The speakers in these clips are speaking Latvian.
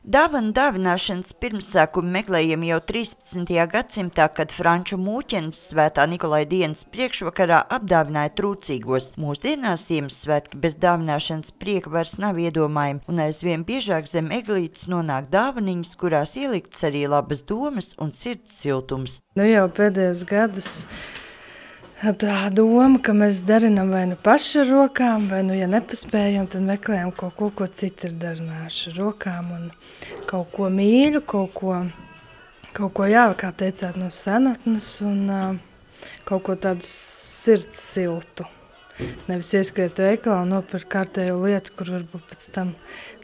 Dāvanu dāvināšanas pirmsākumi meklējami jau 13. gadsimtā, kad franču mūķenis Svētā Nikolai dienas priekšvakarā apdāvināja trūcīgos. Mūsdienās Ziemassvētki bez dāvināšanas prieka vairs nav iedomājami, un aizvien biežāk zem eglītes nonāk dāvaniņas, kurās ieliktas arī labas domas un sirds siltums. Jau pēdējos gadus tā doma, ka mēs darinam vai nu paši ar rokām, vai nu, ja nepaspējam, tad meklējam kaut ko citu ir darināšu ar rokām un kaut ko mīļu, kaut ko jā, kā teicāt, no senatnes un kaut ko tādu sirds siltu. Nevis ieskriet veikalā un nopirkt kārtējo lietu, kur varbūt pēc tam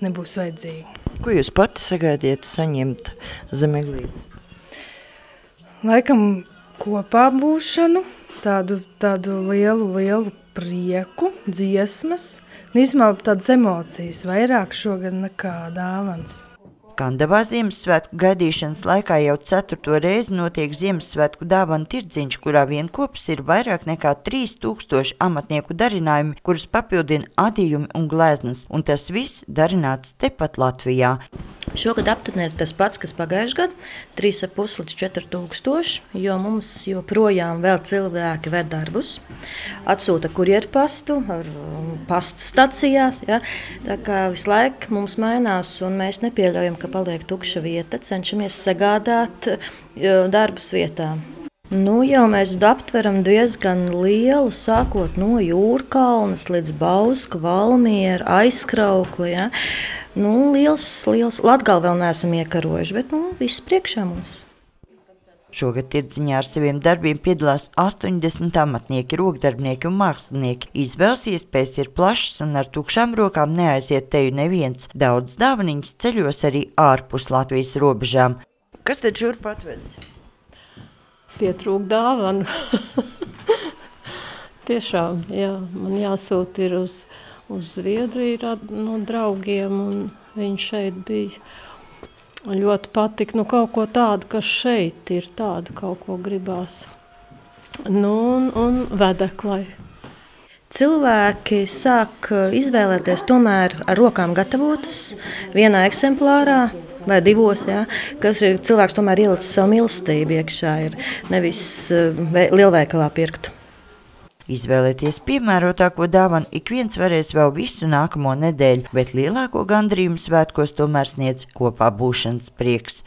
nebūs vajadzīga. Ko jūs pati sagaidiet saņemt zem eglītes? Laikam kopā būšanu. Tādu lielu prieku, dziesmas, īstenībā tādas emocijas vairāk šogad nekā dāvans. Kandavā Ziemassvētku gaidīšanas laikā jau 4. reizi notiek Ziemassvētku dāvanu tirdziņš, kurā vienkopis ir vairāk nekā 3000 amatnieku darinājumi, kurus papildina adījumi un gleznas, un tas viss darināts tepat Latvijā. Šogad aptuveni ir tas pats, kas pagājušajā gadā, 3,5 līdz 4000, jo mums joprojām vēl cilvēki ved darbus, atsūta kurjerpastu ar pasta stacijās, ja? Tā kā visu laiku mums mainās un mēs nepieļaujam, ka paliek tukša vieta, cenšamies sagādāt darbus vietā. Jau mēs aptveram diezgan lielu, sākot no Jūrkalnas līdz Bausku, Valmiera, Aizkraukli, ja? Liels. Latgali vēl neesam iekarojuši, bet viss priekšā mums. Šogad tirdziņā ar saviem darbiem piedalās 80 amatnieki, rokdarbnieki un mākslinieki. Izvēles iespējas ir plašas un ar tukšām rokām neaiziet teju neviens. Daudz dāvaniņas ceļos arī ārpus Latvijas robežām. Kas tad šurp atvedis? Pietrūk dāvanu. Tiešām, jā, man jāsūt ir uz Zviedriju no draugiem, un viņi šeit bija. Ļoti patika, kaut ko tādu, kas šeit ir, tādu kaut ko gribās. Un vedeklai. Cilvēki sāk izvēlēties tomēr ar rokām gatavotas, vienā eksemplārā vai divos, ja, kas ir cilvēks tomēr ielicis savu mīlestību iekšā, ir nevis lielveikalā pirktu. Izvēlēties piemērotāko dāvanu ik viens varēs vēl visu nākamo nedēļu, bet lielāko gandarījumu svētkos tomēr sniedz kopā būšanas prieks.